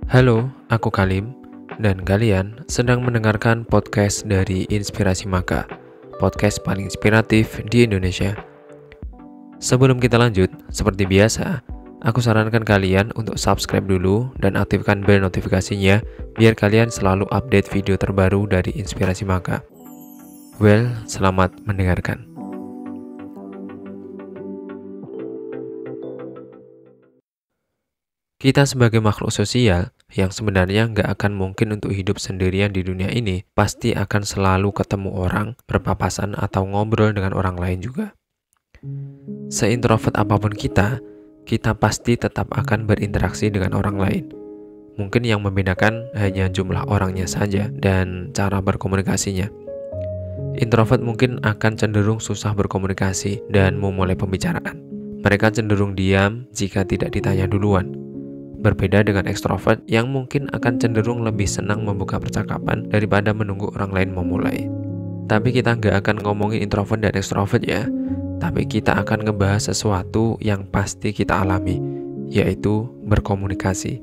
Halo, aku Kalim, dan kalian sedang mendengarkan podcast dari Inspirasi Maka, podcast paling inspiratif di Indonesia. Sebelum kita lanjut, seperti biasa, aku sarankan kalian untuk subscribe dulu dan aktifkan bel notifikasinya biar kalian selalu update video terbaru dari Inspirasi Maka. Selamat mendengarkan. Kita sebagai makhluk sosial yang sebenarnya nggak akan mungkin untuk hidup sendirian di dunia ini, pasti akan selalu ketemu orang, berpapasan, atau ngobrol dengan orang lain juga. Seintrovert apapun kita pasti tetap akan berinteraksi dengan orang lain. Mungkin yang membedakan hanya jumlah orangnya saja dan cara berkomunikasinya. Introvert mungkin akan cenderung susah berkomunikasi dan memulai pembicaraan. Mereka cenderung diam jika tidak ditanya duluan. Berbeda dengan ekstrovert yang mungkin akan cenderung lebih senang membuka percakapan daripada menunggu orang lain memulai. Tapi kita nggak akan ngomongin introvert dan ekstrovert ya. Tapi kita akan ngebahas sesuatu yang pasti kita alami, yaitu berkomunikasi.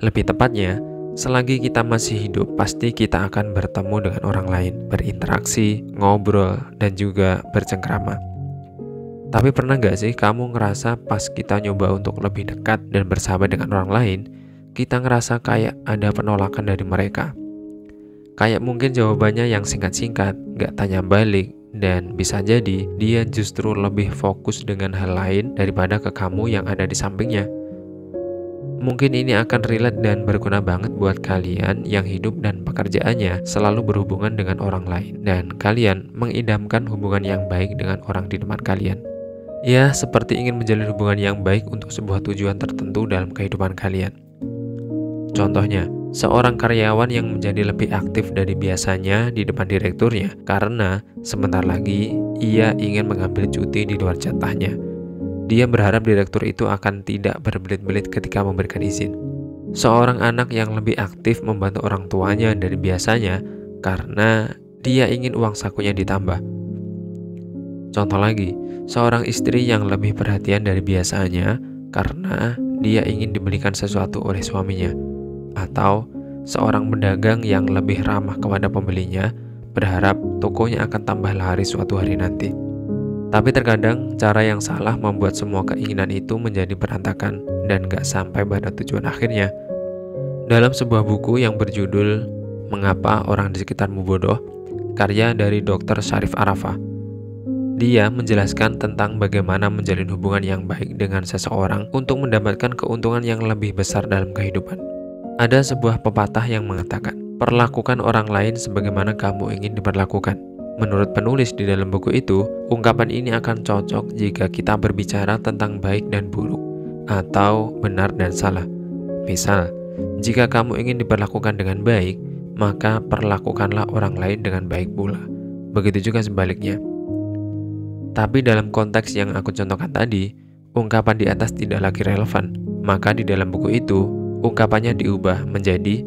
Lebih tepatnya, selagi kita masih hidup, pasti kita akan bertemu dengan orang lain, berinteraksi, ngobrol, dan juga bercengkrama. Tapi pernah gak sih kamu ngerasa pas kita nyoba untuk lebih dekat dan bersahabat dengan orang lain, kita ngerasa kayak ada penolakan dari mereka? Kayak mungkin jawabannya yang singkat-singkat, gak tanya balik, dan bisa jadi dia justru lebih fokus dengan hal lain daripada ke kamu yang ada di sampingnya. Mungkin ini akan relate dan berguna banget buat kalian yang hidup dan pekerjaannya selalu berhubungan dengan orang lain, dan kalian mengidamkan hubungan yang baik dengan orang di depan kalian. Ya, seperti ingin menjalin hubungan yang baik untuk sebuah tujuan tertentu dalam kehidupan kalian. Contohnya, seorang karyawan yang menjadi lebih aktif dari biasanya di depan direkturnya karena sebentar lagi ia ingin mengambil cuti di luar jatahnya. Dia berharap direktur itu akan tidak berbelit-belit ketika memberikan izin. Seorang anak yang lebih aktif membantu orang tuanya dari biasanya karena dia ingin uang sakunya ditambah. Contoh lagi, seorang istri yang lebih perhatian dari biasanya karena dia ingin dibelikan sesuatu oleh suaminya. Atau seorang pedagang yang lebih ramah kepada pembelinya berharap tokonya akan tambah laris suatu hari nanti. Tapi terkadang cara yang salah membuat semua keinginan itu menjadi berantakan dan gak sampai pada tujuan akhirnya. Dalam sebuah buku yang berjudul Mengapa Orang di Sekitarmu Bodoh, karya dari Dr. Sharif Arafah, dia menjelaskan tentang bagaimana menjalin hubungan yang baik dengan seseorang untuk mendapatkan keuntungan yang lebih besar dalam kehidupan. Ada sebuah pepatah yang mengatakan, perlakukan orang lain sebagaimana kamu ingin diperlakukan. Menurut penulis di dalam buku itu, ungkapan ini akan cocok jika kita berbicara tentang baik dan buruk, atau benar dan salah. Misal, jika kamu ingin diperlakukan dengan baik, maka perlakukanlah orang lain dengan baik pula. Begitu juga sebaliknya. Tapi dalam konteks yang aku contohkan tadi, ungkapan di atas tidak lagi relevan. Maka di dalam buku itu, ungkapannya diubah menjadi,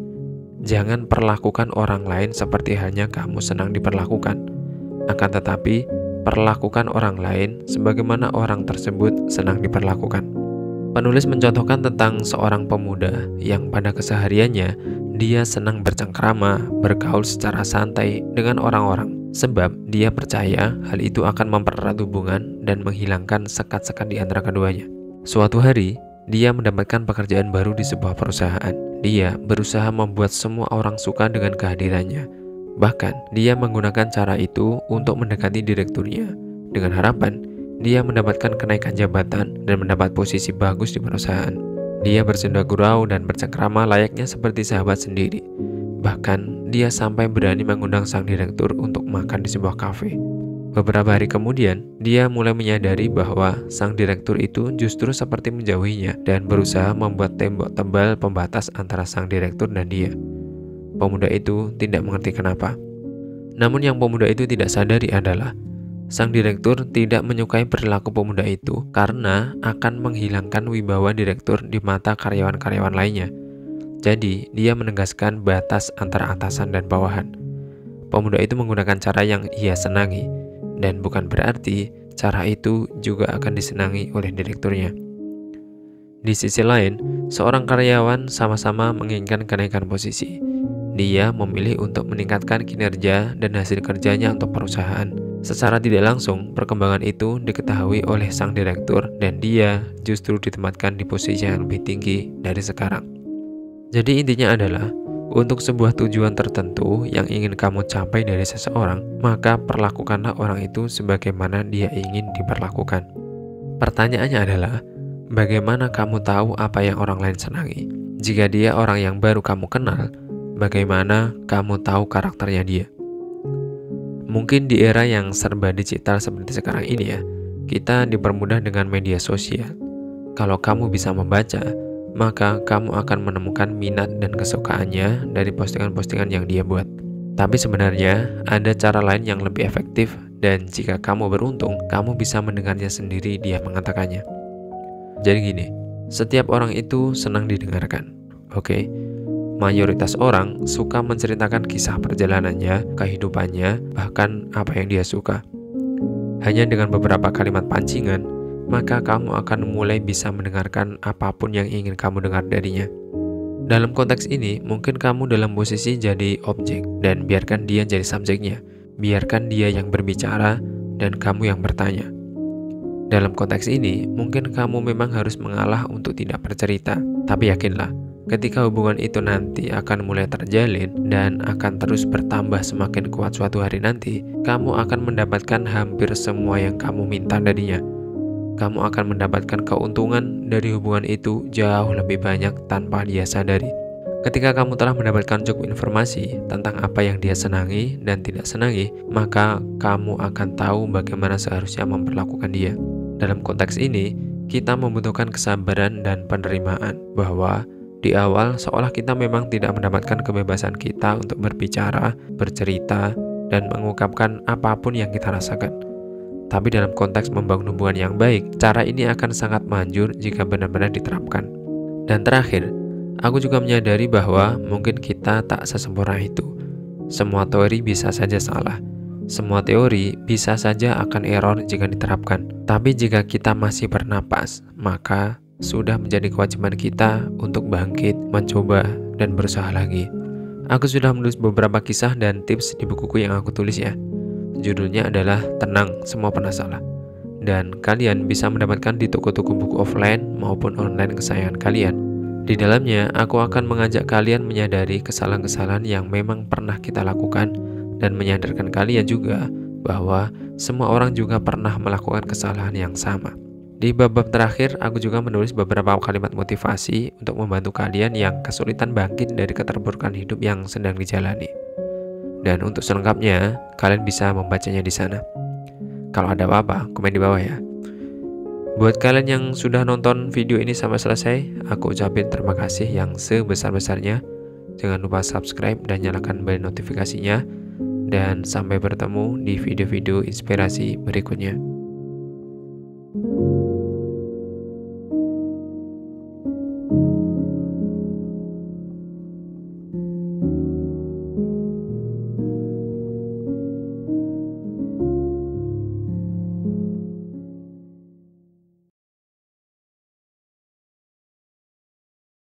jangan perlakukan orang lain seperti halnya kamu senang diperlakukan. Akan tetapi, perlakukan orang lain sebagaimana orang tersebut senang diperlakukan. Penulis mencontohkan tentang seorang pemuda yang pada kesehariannya, dia senang bercengkrama, bergaul secara santai dengan orang-orang. Sebab dia percaya hal itu akan mempererat hubungan dan menghilangkan sekat-sekat di antara keduanya. Suatu hari, dia mendapatkan pekerjaan baru di sebuah perusahaan. Dia berusaha membuat semua orang suka dengan kehadirannya. Bahkan, dia menggunakan cara itu untuk mendekati direkturnya. Dengan harapan, dia mendapatkan kenaikan jabatan dan mendapat posisi bagus di perusahaan. Dia bersenda gurau dan bercengkrama layaknya seperti sahabat sendiri. Bahkan, dia sampai berani mengundang sang direktur untuk makan di sebuah kafe. Beberapa hari kemudian, dia mulai menyadari bahwa sang direktur itu justru seperti menjauhinya dan berusaha membuat tembok tebal pembatas antara sang direktur dan dia. Pemuda itu tidak mengerti kenapa. Namun yang pemuda itu tidak sadari adalah sang direktur tidak menyukai perilaku pemuda itu karena akan menghilangkan wibawa direktur di mata karyawan-karyawan lainnya. Jadi, dia menegaskan batas antara atasan dan bawahan. Pemuda itu menggunakan cara yang ia senangi, dan bukan berarti cara itu juga akan disenangi oleh direkturnya. Di sisi lain, seorang karyawan sama-sama menginginkan kenaikan posisi. Dia memilih untuk meningkatkan kinerja dan hasil kerjanya untuk perusahaan. Secara tidak langsung, perkembangan itu diketahui oleh sang direktur dan dia justru ditempatkan di posisi yang lebih tinggi dari sekarang. Jadi intinya adalah, untuk sebuah tujuan tertentu yang ingin kamu capai dari seseorang, maka perlakukanlah orang itu sebagaimana dia ingin diperlakukan. Pertanyaannya adalah, bagaimana kamu tahu apa yang orang lain senangi? Jika dia orang yang baru kamu kenal, bagaimana kamu tahu karakternya dia? Mungkin di era yang serba digital seperti sekarang ini ya, kita dipermudah dengan media sosial. Kalau kamu bisa membaca, maka kamu akan menemukan minat dan kesukaannya dari postingan-postingan yang dia buat. Tapi sebenarnya ada cara lain yang lebih efektif, dan jika kamu beruntung, kamu bisa mendengarnya sendiri dia mengatakannya. Jadi gini, setiap orang itu senang didengarkan, oke? Mayoritas orang suka menceritakan kisah perjalanannya, kehidupannya, bahkan apa yang dia suka. Hanya dengan beberapa kalimat pancingan, maka kamu akan mulai bisa mendengarkan apapun yang ingin kamu dengar darinya. Dalam konteks ini, mungkin kamu dalam posisi jadi objek, dan biarkan dia jadi subjeknya. Biarkan dia yang berbicara, dan kamu yang bertanya. Dalam konteks ini, mungkin kamu memang harus mengalah untuk tidak bercerita. Tapi yakinlah, ketika hubungan itu nanti akan mulai terjalin dan akan terus bertambah semakin kuat suatu hari nanti, kamu akan mendapatkan hampir semua yang kamu minta darinya. Kamu akan mendapatkan keuntungan dari hubungan itu jauh lebih banyak tanpa dia sadari. Ketika kamu telah mendapatkan cukup informasi tentang apa yang dia senangi dan tidak senangi, maka kamu akan tahu bagaimana seharusnya memperlakukan dia. Dalam konteks ini, kita membutuhkan kesabaran dan penerimaan bahwa di awal seolah kita memang tidak mendapatkan kebebasan kita untuk berbicara, bercerita, dan mengungkapkan apapun yang kita rasakan. Tapi dalam konteks membangun hubungan yang baik, cara ini akan sangat manjur jika benar-benar diterapkan. Dan terakhir, aku juga menyadari bahwa mungkin kita tak sesempurna itu. Semua teori bisa saja salah. Semua teori bisa saja akan error jika diterapkan. Tapi jika kita masih bernapas, maka sudah menjadi kewajiban kita untuk bangkit, mencoba, dan berusaha lagi. Aku sudah menulis beberapa kisah dan tips di bukuku yang aku tulis ya. Judulnya adalah Tenang, Semua Pernah Salah. Dan kalian bisa mendapatkan di toko-toko buku offline maupun online kesayangan kalian. Di dalamnya, aku akan mengajak kalian menyadari kesalahan-kesalahan yang memang pernah kita lakukan dan menyadarkan kalian juga bahwa semua orang juga pernah melakukan kesalahan yang sama. Di bab-bab terakhir, aku juga menulis beberapa kalimat motivasi untuk membantu kalian yang kesulitan bangkit dari keterpurukan hidup yang sedang dijalani. Dan untuk selengkapnya, kalian bisa membacanya di sana. Kalau ada apa-apa, komen di bawah ya. Buat kalian yang sudah nonton video ini sampai selesai, aku ucapin terima kasih yang sebesar-besarnya. Jangan lupa subscribe dan nyalakan bel notifikasinya. Dan sampai bertemu di video-video inspirasi berikutnya.